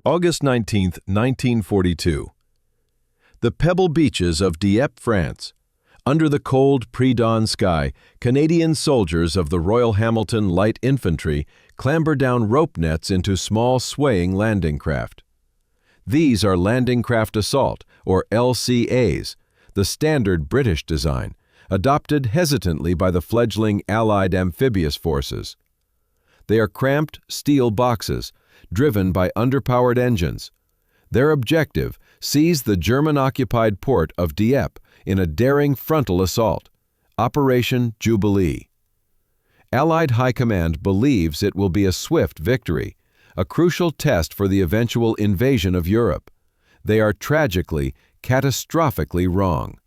August 19, 1942. The pebble beaches of Dieppe, France. Under the cold pre-dawn sky, Canadian soldiers of the Royal Hamilton Light Infantry clamber down rope nets into small swaying landing craft. These are Landing Craft Assault, or LCAs, the standard British design, adopted hesitantly by the fledgling Allied amphibious forces. They are cramped steel boxes, driven by underpowered engines. Their objective: seize the German-occupied port of Dieppe in a daring frontal assault, Operation Jubilee. Allied High Command believes it will be a swift victory, a crucial test for the eventual invasion of Europe. They are tragically, catastrophically wrong.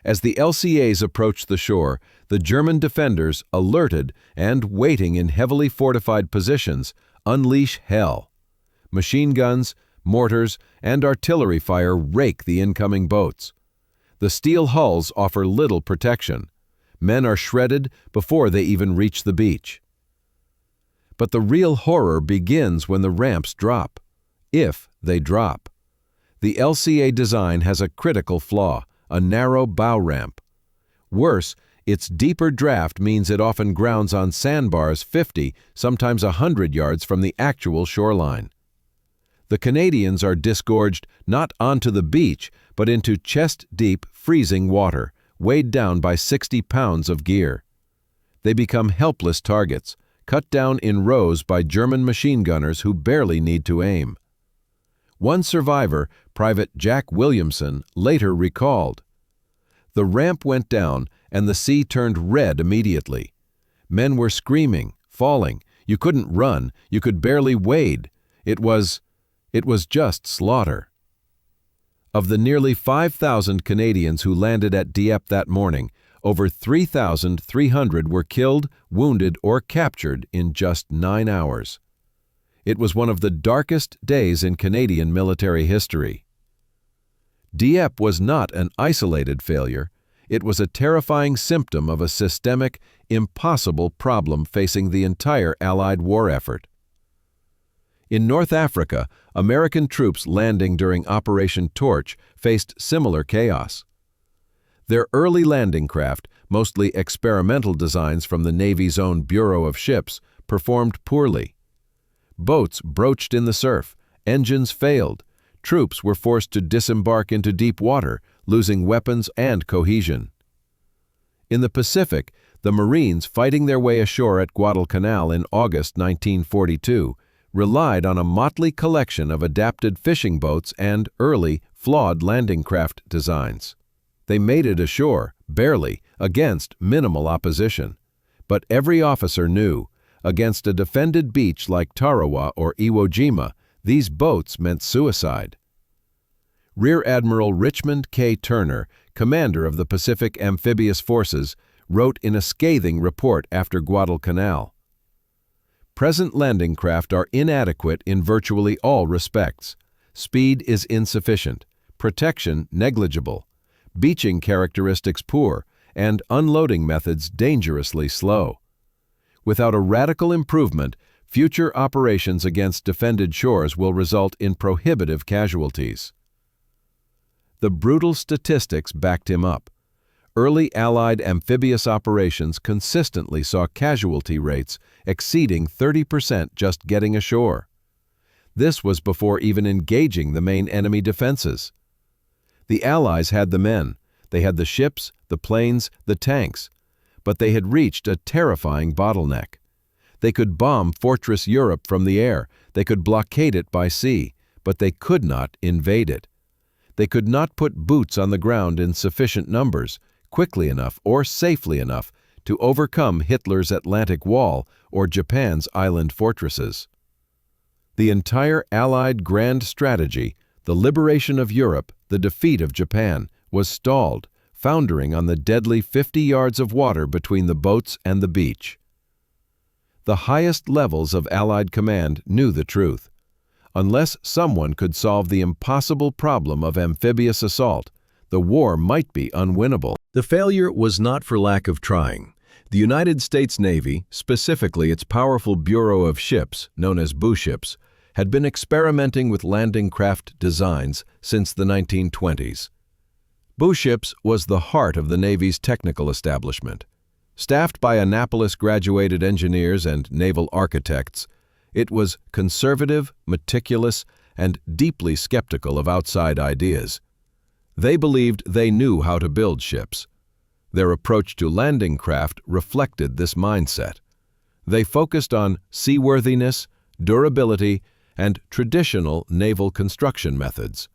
As the LCAs approach the shore, the German defenders, alerted and waiting in heavily fortified positions, unleash hell. Machine guns, mortars, and artillery fire rake the incoming boats. The steel hulls offer little protection. Men are shredded before they even reach the beach. But the real horror begins when the ramps drop, if they drop. The LCA design has a critical flaw: a narrow bow ramp. Worse, its deeper draft means it often grounds on sandbars 50, sometimes 100 yards from the actual shoreline. The Canadians are disgorged not onto the beach, but into chest-deep, freezing water, weighed down by 60 pounds of gear. They become helpless targets, cut down in rows by German machine gunners who barely need to aim. One survivor, Private Jack Williamson, later recalled, "The ramp went down and the sea turned red immediately. Men were screaming, falling. You couldn't run, you could barely wade. It was just slaughter." Of the nearly 5,000 Canadians who landed at Dieppe that morning, over 3,300 were killed, wounded, or captured in just 9 hours. It was one of the darkest days in Canadian military history. Dieppe was not an isolated failure. It was a terrifying symptom of a systemic, impossible problem facing the entire Allied war effort. In North Africa, American troops landing during Operation Torch faced similar chaos. Their early landing craft, mostly experimental designs from the Navy's own Bureau of Ships, performed poorly. Boats broached in the surf, engines failed, troops were forced to disembark into deep water, losing weapons and cohesion. In the Pacific, the Marines fighting their way ashore at Guadalcanal in August 1942 relied on a motley collection of adapted fishing boats and early, flawed landing craft designs. They made it ashore, barely, against minimal opposition. But every officer knew, against a defended beach like Tarawa or Iwo Jima, these boats meant suicide. Rear Admiral Richmond K. Turner, commander of the Pacific Amphibious Forces, wrote in a scathing report after Guadalcanal, "Present landing craft are inadequate in virtually all respects. Speed is insufficient, protection negligible, beaching characteristics poor, and unloading methods dangerously slow. Without a radical improvement, future operations against defended shores will result in prohibitive casualties." The brutal statistics backed him up. Early Allied amphibious operations consistently saw casualty rates exceeding 30% just getting ashore. This was before even engaging the main enemy defenses. The Allies had the men, they had the ships, the planes, the tanks, but they had reached a terrifying bottleneck. They could bomb Fortress Europe from the air, they could blockade it by sea, but they could not invade it. They could not put boots on the ground in sufficient numbers, quickly enough or safely enough to overcome Hitler's Atlantic Wall or Japan's island fortresses. The entire Allied grand strategy, the liberation of Europe, the defeat of Japan, was stalled, foundering on the deadly 50 yards of water between the boats and the beach. The highest levels of Allied command knew the truth. Unless someone could solve the impossible problem of amphibious assault, the war might be unwinnable. The failure was not for lack of trying. The United States Navy, specifically its powerful Bureau of Ships, known as BUShips, had been experimenting with landing craft designs since the 1920s. Boatbuilder was the heart of the Navy's technical establishment. Staffed by Annapolis-graduated engineers and naval architects, it was conservative, meticulous, and deeply skeptical of outside ideas. They believed they knew how to build ships. Their approach to landing craft reflected this mindset. They focused on seaworthiness, durability, and traditional naval construction methods.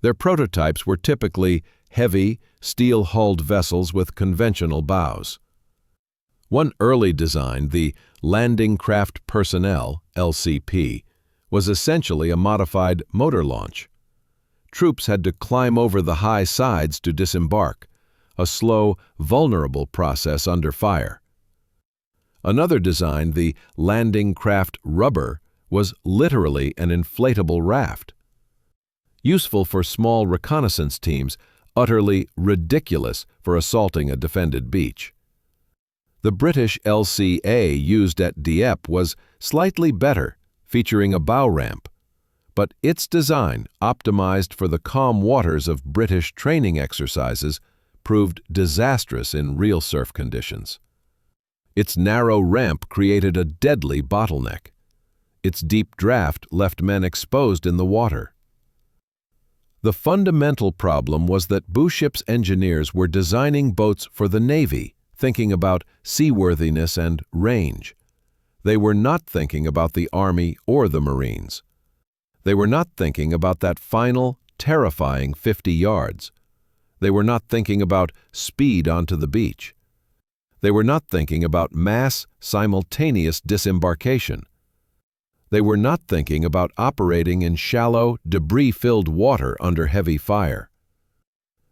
Their prototypes were typically heavy, steel-hulled vessels with conventional bows. One early design, the Landing Craft Personnel, LCP, was essentially a modified motor launch. Troops had to climb over the high sides to disembark, a slow, vulnerable process under fire. Another design, the Landing Craft Rubber, was literally an inflatable raft. Useful for small reconnaissance teams, utterly ridiculous for assaulting a defended beach. The British LCA used at Dieppe was slightly better, featuring a bow ramp, but its design, optimized for the calm waters of British training exercises, proved disastrous in real surf conditions. Its narrow ramp created a deadly bottleneck. Its deep draft left men exposed in the water. The fundamental problem was that Boatbuilder's engineers were designing boats for the Navy, thinking about seaworthiness and range. They were not thinking about the Army or the Marines. They were not thinking about that final, terrifying 50 yards. They were not thinking about speed onto the beach. They were not thinking about mass, simultaneous disembarkation. They were not thinking about operating in shallow, debris-filled water under heavy fire.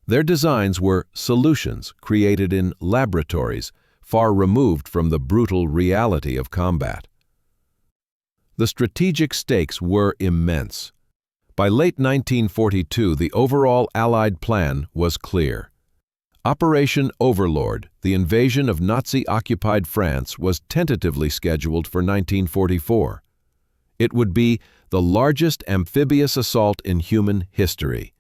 Their designs were solutions created in laboratories, far removed from the brutal reality of combat. The strategic stakes were immense. By late 1942, the overall Allied plan was clear. Operation Overlord, the invasion of Nazi-occupied France, was tentatively scheduled for 1944. It would be the largest amphibious assault in human history.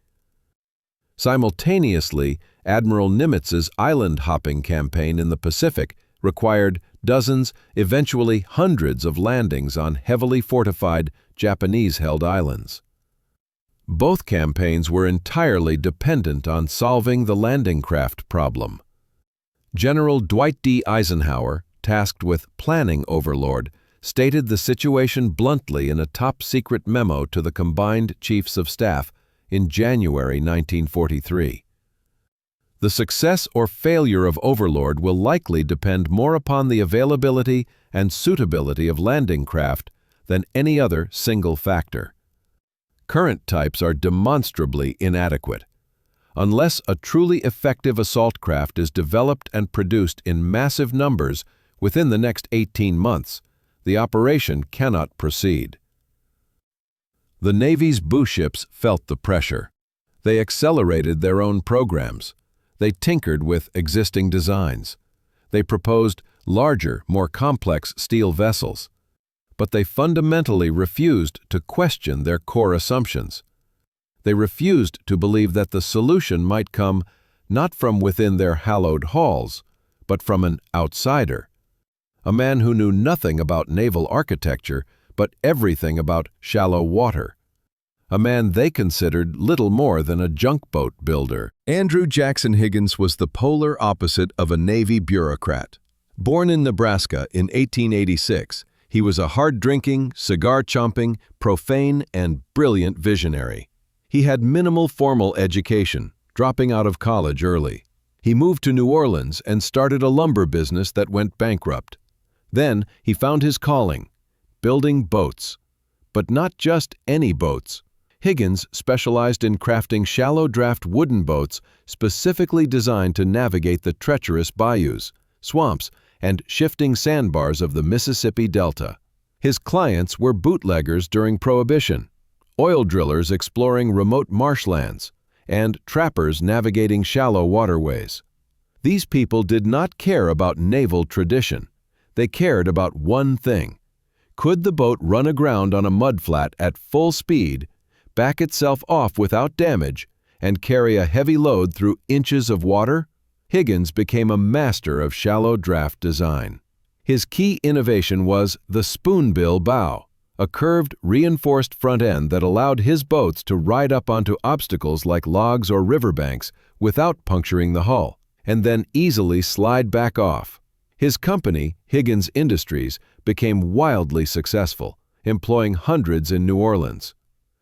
Simultaneously, Admiral Nimitz's island-hopping campaign in the Pacific required dozens, eventually hundreds of landings on heavily fortified Japanese-held islands. Both campaigns were entirely dependent on solving the landing craft problem. General Dwight D. Eisenhower, tasked with planning Overlord, stated the situation bluntly in a top-secret memo to the combined Chiefs of Staff in January 1943. The success or failure of Overlord will likely depend more upon the availability and suitability of landing craft than any other single factor. Current types are demonstrably inadequate. Unless a truly effective assault craft is developed and produced in massive numbers within the next 18 months, the operation cannot proceed. The Navy's Boatbuilders felt the pressure. They accelerated their own programs. They tinkered with existing designs. They proposed larger, more complex steel vessels. But they fundamentally refused to question their core assumptions. They refused to believe that the solution might come not from within their hallowed halls, but from an outsider, a man who knew nothing about naval architecture, but everything about shallow water, a man they considered little more than a junk boat builder. Andrew Jackson Higgins was the polar opposite of a Navy bureaucrat. Born in Nebraska in 1886, he was a hard-drinking, cigar-chomping, profane, and brilliant visionary. He had minimal formal education, dropping out of college early. He moved to New Orleans and started a lumber business that went bankrupt. Then he found his calling, building boats. But not just any boats. Higgins specialized in crafting shallow-draft wooden boats specifically designed to navigate the treacherous bayous, swamps, and shifting sandbars of the Mississippi Delta. His clients were bootleggers during Prohibition, oil drillers exploring remote marshlands, and trappers navigating shallow waterways. These people did not care about naval tradition. They cared about one thing: Could the boat run aground on a mudflat at full speed, back itself off without damage, and carry a heavy load through inches of water? Higgins became a master of shallow draft design. His key innovation was the spoonbill bow, a curved, reinforced front end that allowed his boats to ride up onto obstacles like logs or riverbanks without puncturing the hull, and then easily slide back off. His company, Higgins Industries, became wildly successful, employing hundreds in New Orleans.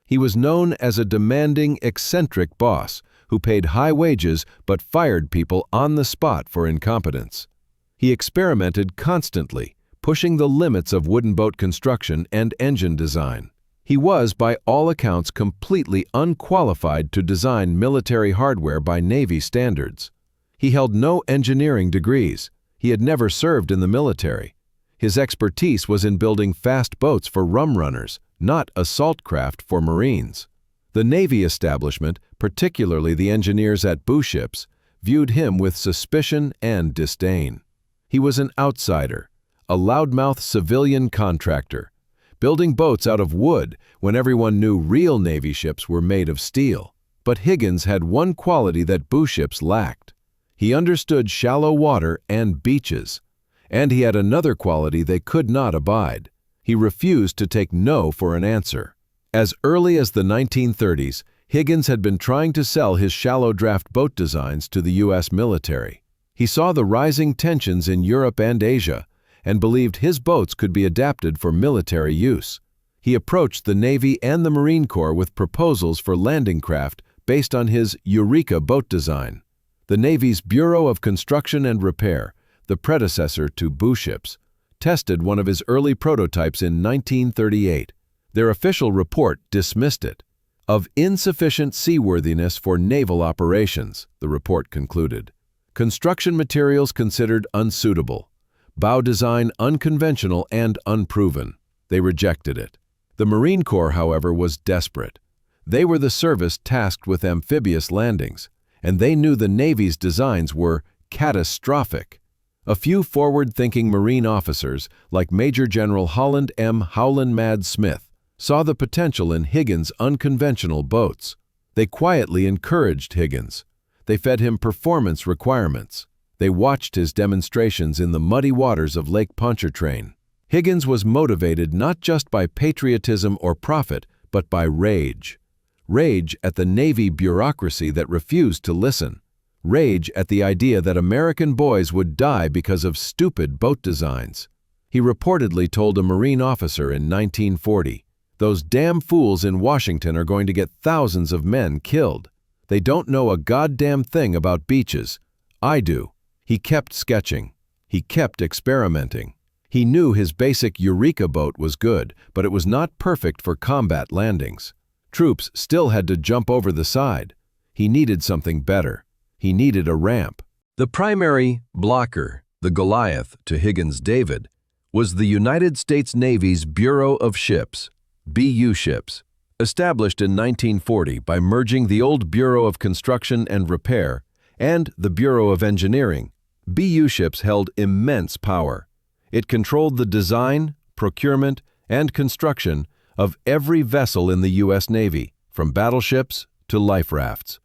He was known as a demanding, eccentric boss who paid high wages but fired people on the spot for incompetence. He experimented constantly, pushing the limits of wooden boat construction and engine design. He was, by all accounts, completely unqualified to design military hardware by Navy standards. He held no engineering degrees. He had never served in the military. His expertise was in building fast boats for rum runners, not assault craft for Marines. The Navy establishment, particularly the engineers at Boatships, viewed him with suspicion and disdain. He was an outsider, a loudmouth civilian contractor, building boats out of wood when everyone knew real Navy ships were made of steel. But Higgins had one quality that Boatships lacked. He understood shallow water and beaches, and he had another quality they could not abide. He refused to take no for an answer. As early as the 1930s, Higgins had been trying to sell his shallow draft boat designs to the U.S. military. He saw the rising tensions in Europe and Asia and believed his boats could be adapted for military use. He approached the Navy and the Marine Corps with proposals for landing craft based on his Eureka boat design. The Navy's Bureau of Construction and Repair, the predecessor to Boatships, tested one of his early prototypes in 1938. Their official report dismissed it. Of insufficient seaworthiness for naval operations, the report concluded. Construction materials considered unsuitable. Bow design unconventional and unproven. They rejected it. The Marine Corps, however, was desperate. They were the service tasked with amphibious landings, and they knew the Navy's designs were catastrophic. A few forward-thinking Marine officers, like Major General Holland M. Howland Mad Smith, saw the potential in Higgins' unconventional boats. They quietly encouraged Higgins. They fed him performance requirements. They watched his demonstrations in the muddy waters of Lake Pontchartrain. Higgins was motivated not just by patriotism or profit, but by rage. Rage at the Navy bureaucracy that refused to listen. Rage at the idea that American boys would die because of stupid boat designs. He reportedly told a Marine officer in 1940, "Those damn fools in Washington are going to get thousands of men killed. They don't know a goddamn thing about beaches. I do." He kept sketching. He kept experimenting. He knew his basic Eureka boat was good, but it was not perfect for combat landings. Troops still had to jump over the side. He needed something better. He needed a ramp. The primary blocker, the Goliath to Higgins' David, was the United States Navy's Bureau of Ships, BU ships. Established in 1940 by merging the old Bureau of Construction and Repair and the Bureau of Engineering, BU ships held immense power. It controlled the design, procurement, and construction of every vessel in the U.S. Navy, from battleships to life rafts.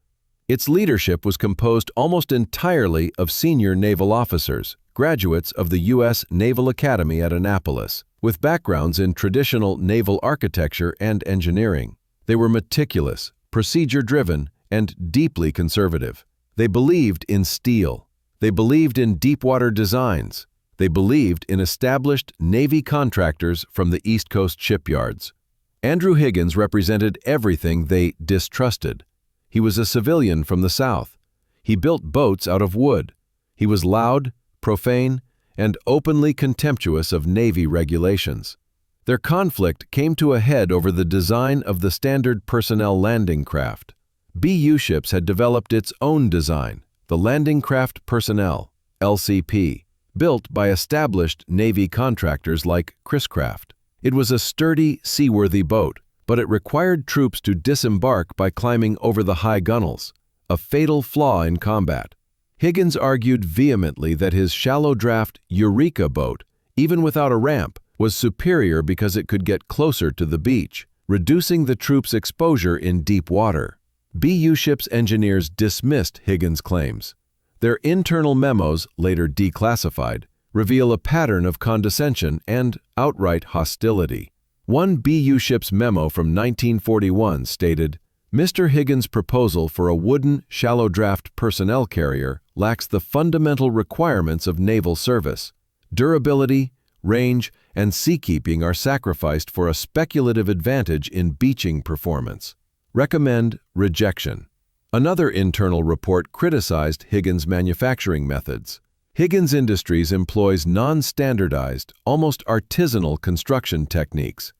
Its leadership was composed almost entirely of senior naval officers, graduates of the U.S. Naval Academy at Annapolis, with backgrounds in traditional naval architecture and engineering. They were meticulous, procedure-driven, and deeply conservative. They believed in steel. They believed in deep-water designs. They believed in established Navy contractors from the East Coast shipyards. Andrew Higgins represented everything they distrusted. He was a civilian from the South. He built boats out of wood. He was loud, profane, and openly contemptuous of Navy regulations. Their conflict came to a head over the design of the standard personnel landing craft. BU ships had developed its own design, the Landing Craft Personnel, LCP, built by established Navy contractors like Chris-Craft. It was a sturdy, seaworthy boat, but it required troops to disembark by climbing over the high gunnels, a fatal flaw in combat. Higgins argued vehemently that his shallow draft Eureka boat, even without a ramp, was superior because it could get closer to the beach, reducing the troops' exposure in deep water. BU ships engineers dismissed Higgins' claims. Their internal memos, later declassified, reveal a pattern of condescension and outright hostility. One BU ship's memo from 1941 stated, "Mr. Higgins' proposal for a wooden, shallow-draft personnel carrier lacks the fundamental requirements of naval service. Durability, range, and seakeeping are sacrificed for a speculative advantage in beaching performance. Recommend rejection." Another internal report criticized Higgins' manufacturing methods. Higgins Industries employs non-standardized, almost artisanal construction techniques.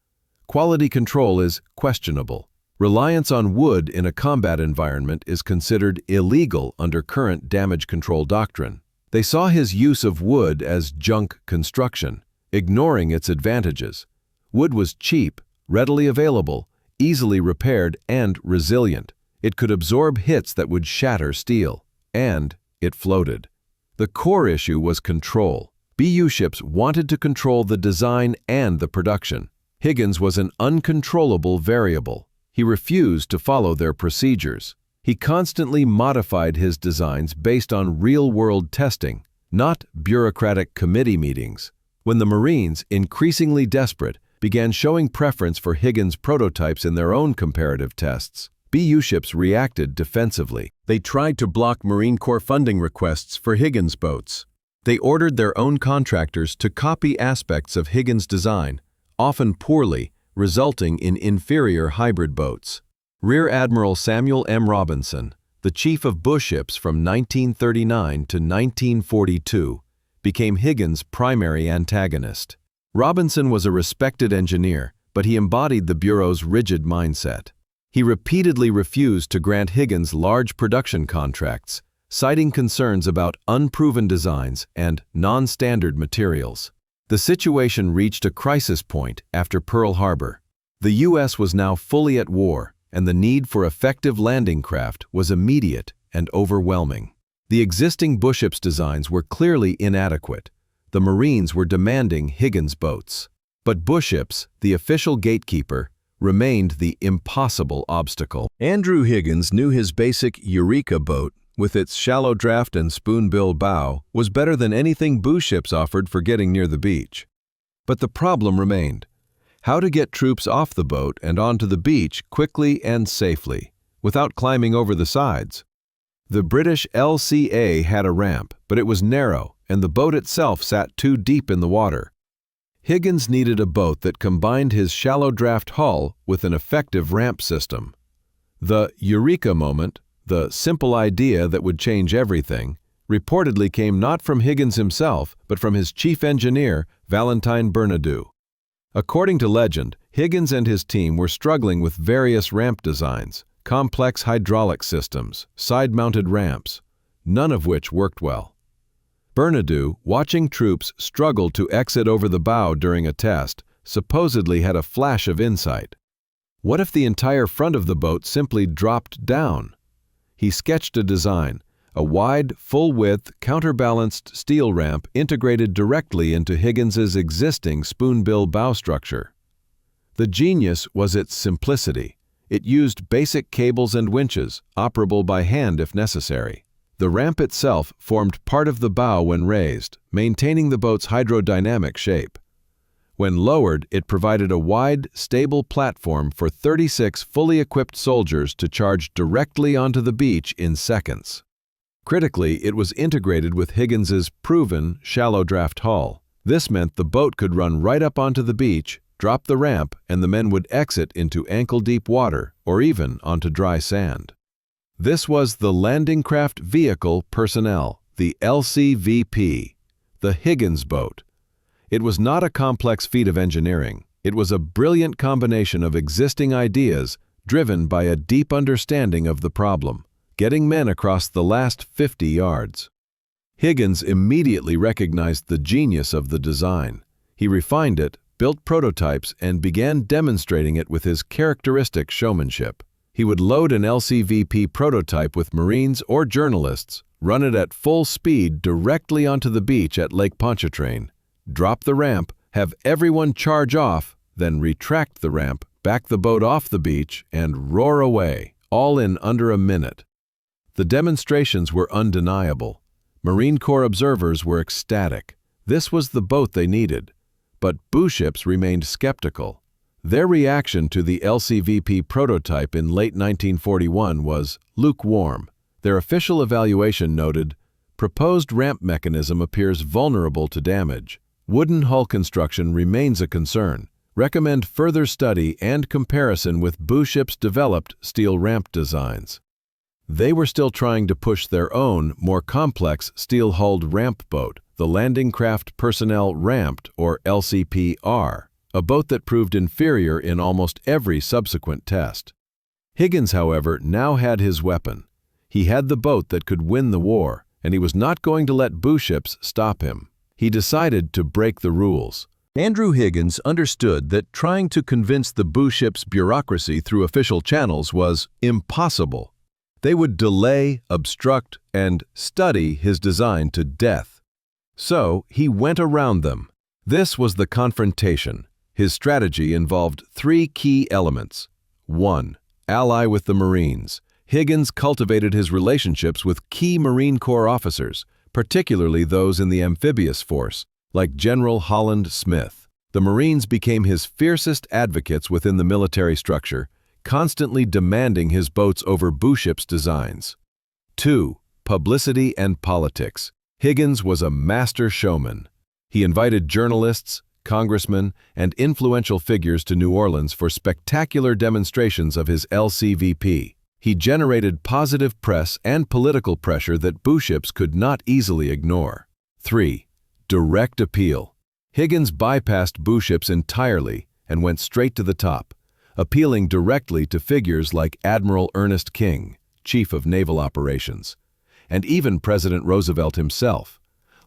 Quality control is questionable. Reliance on wood in a combat environment is considered illegal under current damage control doctrine. They saw his use of wood as junk construction, ignoring its advantages. Wood was cheap, readily available, easily repaired, and resilient. It could absorb hits that would shatter steel. And it floated. The core issue was control. BU ships wanted to control the design and the production. Higgins was an uncontrollable variable. He refused to follow their procedures. He constantly modified his designs based on real-world testing, not bureaucratic committee meetings. When the Marines, increasingly desperate, began showing preference for Higgins prototypes in their own comparative tests, BU ships reacted defensively. They tried to block Marine Corps funding requests for Higgins boats. They ordered their own contractors to copy aspects of Higgins' design, often poorly, resulting in inferior hybrid boats. Rear Admiral Samuel M. Robinson, the chief of Bush ships from 1939 to 1942, became Higgins' primary antagonist. Robinson was a respected engineer, but he embodied the Bureau's rigid mindset. He repeatedly refused to grant Higgins large production contracts, citing concerns about unproven designs and non-standard materials. The situation reached a crisis point after Pearl Harbor. The U.S. was now fully at war, and the need for effective landing craft was immediate and overwhelming. The existing Bush ships' designs were clearly inadequate. The Marines were demanding Higgins boats. But Bush ships, the official gatekeeper, remained the impossible obstacle. Andrew Higgins knew his basic Eureka boat, with its shallow draft and spoonbill bow, was better than anything Bush ships offered for getting near the beach. But the problem remained: how to get troops off the boat and onto the beach quickly and safely, without climbing over the sides. The British LCA had a ramp, but it was narrow, and the boat itself sat too deep in the water. Higgins needed a boat that combined his shallow draft hull with an effective ramp system. The Eureka moment, the simple idea that would change everything, reportedly came not from Higgins himself, but from his chief engineer, Valentine Bernadou. According to legend, Higgins and his team were struggling with various ramp designs, complex hydraulic systems, side-mounted ramps, none of which worked well. Bernadou, watching troops struggle to exit over the bow during a test, supposedly had a flash of insight. What if the entire front of the boat simply dropped down? He sketched a design, a wide, full-width, counterbalanced steel ramp integrated directly into Higgins's existing spoonbill bow structure. The genius was its simplicity. It used basic cables and winches, operable by hand if necessary. The ramp itself formed part of the bow when raised, maintaining the boat's hydrodynamic shape. When lowered, it provided a wide, stable platform for 36 fully equipped soldiers to charge directly onto the beach in seconds. Critically, it was integrated with Higgins's proven shallow draft hull. This meant the boat could run right up onto the beach, drop the ramp, and the men would exit into ankle-deep water or even onto dry sand. This was the Landing Craft Vehicle Personnel, the LCVP, the Higgins Boat. It was not a complex feat of engineering. It was a brilliant combination of existing ideas driven by a deep understanding of the problem, getting men across the last 50 yards. Higgins immediately recognized the genius of the design. He refined it, built prototypes, and began demonstrating it with his characteristic showmanship. He would load an LCVP prototype with Marines or journalists, run it at full speed directly onto the beach at Lake Pontchartrain, drop the ramp, have everyone charge off, then retract the ramp, back the boat off the beach, and roar away, all in under a minute. The demonstrations were undeniable. Marine Corps observers were ecstatic. This was the boat they needed. But booships remained skeptical. Their reaction to the LCVP prototype in late 1941 was lukewarm. Their official evaluation noted, "Proposed ramp mechanism appears vulnerable to damage. Wooden hull construction remains a concern. Recommend further study and comparison with booships' developed steel ramp designs." They were still trying to push their own, more complex steel-hulled ramp boat, the Landing Craft Personnel Ramped, or LCPR, a boat that proved inferior in almost every subsequent test. Higgins, however, now had his weapon. He had the boat that could win the war, and he was not going to let booships stop him. He decided to break the rules. Andrew Higgins understood that trying to convince the booships' bureaucracy through official channels was impossible. They would delay, obstruct, and study his design to death. So he went around them. This was the confrontation. His strategy involved three key elements. 1. Ally with the Marines. Higgins cultivated his relationships with key Marine Corps officers, particularly those in the Amphibious force, like General Holland Smith. The Marines became his fiercest advocates within the military structure, constantly demanding his boats over booships' designs. 2. Publicity and politics. Higgins was a master showman. He invited journalists, congressmen, and influential figures to New Orleans for spectacular demonstrations of his LCVP. He generated positive press and political pressure that booships could not easily ignore. 3. Direct appeal. Higgins bypassed booships entirely and went straight to the top, appealing directly to figures like Admiral Ernest King, Chief of Naval Operations, and even President Roosevelt himself,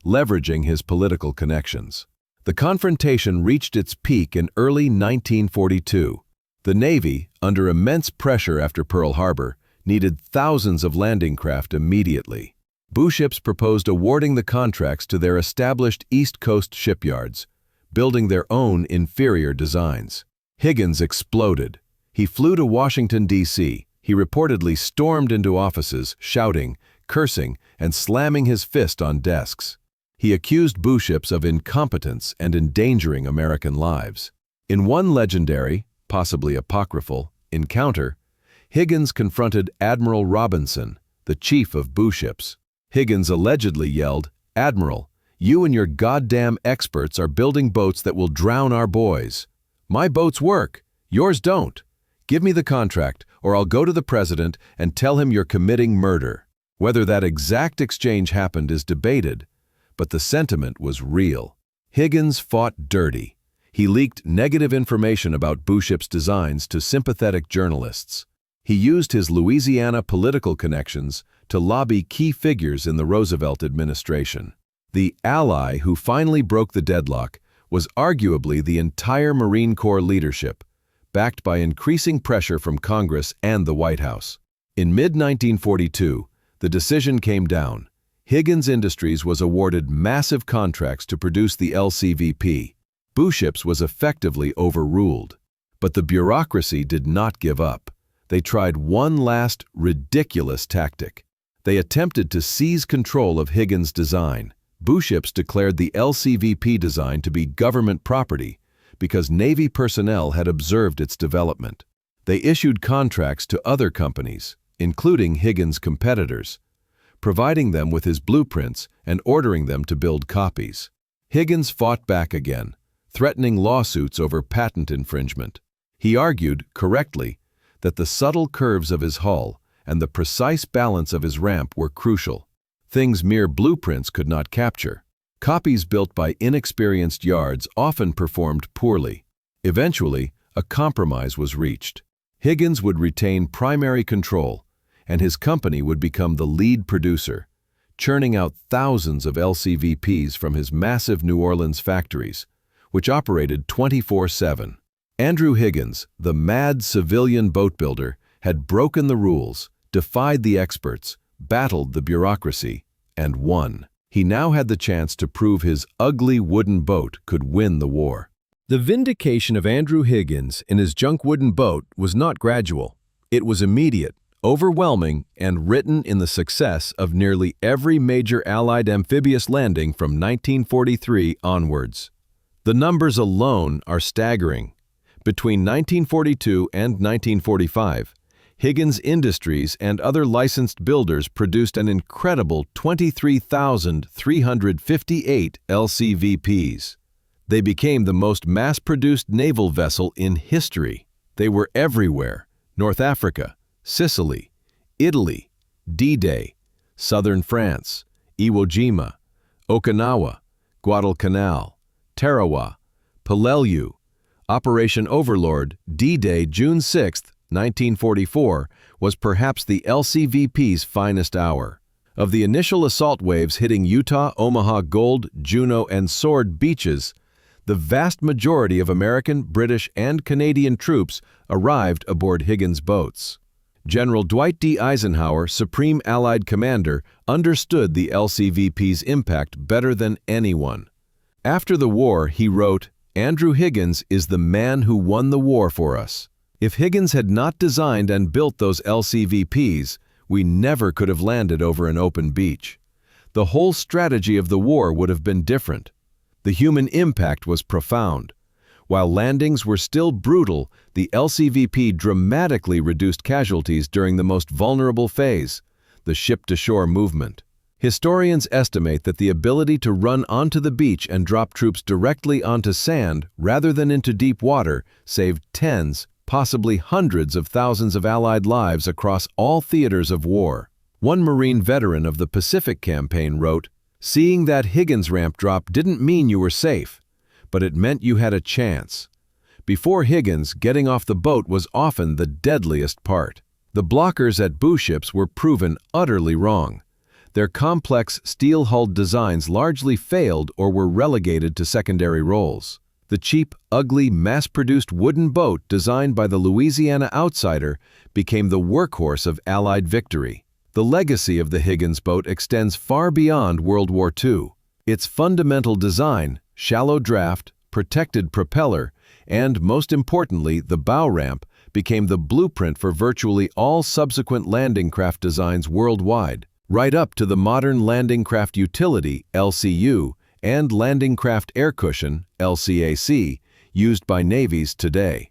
leveraging his political connections. The confrontation reached its peak in early 1942. The Navy, under immense pressure after Pearl Harbor, needed thousands of landing craft immediately. Booships proposed awarding the contracts to their established East Coast shipyards, building their own inferior designs. Higgins exploded. He flew to Washington, D.C. He reportedly stormed into offices, shouting, cursing, and slamming his fist on desks. He accused booships of incompetence and endangering American lives. In one legendary, possibly apocryphal, encounter, Higgins confronted Admiral Robinson, the chief of booships. Higgins allegedly yelled, "Admiral, you and your goddamn experts are building boats that will drown our boys. My boats work, yours don't. Give me the contract, or I'll go to the president and tell him you're committing murder." Whether that exact exchange happened is debated, but the sentiment was real. Higgins fought dirty. He leaked negative information about booships' designs to sympathetic journalists. He used his Louisiana political connections to lobby key figures in the Roosevelt administration. The ally who finally broke the deadlock was arguably the entire Marine Corps leadership, backed by increasing pressure from Congress and the White House. In mid-1942, the decision came down. Higgins Industries was awarded massive contracts to produce the LCVP. Booships was effectively overruled. But the bureaucracy did not give up. They tried one last ridiculous tactic. They attempted to seize control of Higgins' design. Booships declared the LCVP design to be government property because Navy personnel had observed its development. They issued contracts to other companies, including Higgins' competitors, providing them with his blueprints and ordering them to build copies. Higgins fought back again, threatening lawsuits over patent infringement. He argued, correctly, that the subtle curves of his hull and the precise balance of his ramp were crucial, things mere blueprints could not capture. Copies built by inexperienced yards often performed poorly. Eventually, a compromise was reached. Higgins would retain primary control, and his company would become the lead producer, churning out thousands of LCVPs from his massive New Orleans factories, which operated 24/7. Andrew Higgins, the mad civilian boat builder, had broken the rules, defied the experts, battled the bureaucracy, and won. He now had the chance to prove his ugly wooden boat could win the war. The vindication of Andrew Higgins in his junk wooden boat was not gradual. It was immediate, overwhelming, and written in the success of nearly every major Allied amphibious landing from 1943 onwards. The numbers alone are staggering. Between 1942 and 1945, Higgins Industries and other licensed builders produced an incredible 23,358 LCVPs. They became the most mass-produced naval vessel in history. They were everywhere: North Africa, Sicily, Italy, D-Day, southern France, Iwo Jima, Okinawa, Guadalcanal, Tarawa, Peleliu. Operation Overlord, D-Day, June 6, 1944, was perhaps the LCVP's finest hour. Of the initial assault waves hitting Utah, Omaha, Gold, Juneau, and Sword beaches, the vast majority of American, British, and Canadian troops arrived aboard Higgins boats. General Dwight D. Eisenhower, Supreme Allied Commander, understood the LCVP's impact better than anyone. After the war, he wrote, "Andrew Higgins is the man who won the war for us. If Higgins had not designed and built those LCVPs, we never could have landed over an open beach. The whole strategy of the war would have been different. The human impact was profound. While landings were still brutal, the LCVP dramatically reduced casualties during the most vulnerable phase, the ship-to-shore movement." Historians estimate that the ability to run onto the beach and drop troops directly onto sand rather than into deep water saved tens, possibly hundreds of thousands of Allied lives across all theaters of war. One Marine veteran of the Pacific Campaign wrote, "Seeing that Higgins ramp drop didn't mean you were safe, but it meant you had a chance. Before Higgins, getting off the boat was often the deadliest part." The blockers at boo ships were proven utterly wrong. Their complex steel-hulled designs largely failed or were relegated to secondary roles. The cheap, ugly, mass-produced wooden boat designed by the Louisiana outsider became the workhorse of Allied victory. The legacy of the Higgins boat extends far beyond World War II. Its fundamental design, shallow draft, protected propeller, and, most importantly, the bow ramp, became the blueprint for virtually all subsequent landing craft designs worldwide, right up to the modern Landing Craft Utility, LCU, and Landing Craft Air Cushion, LCAC, used by navies today.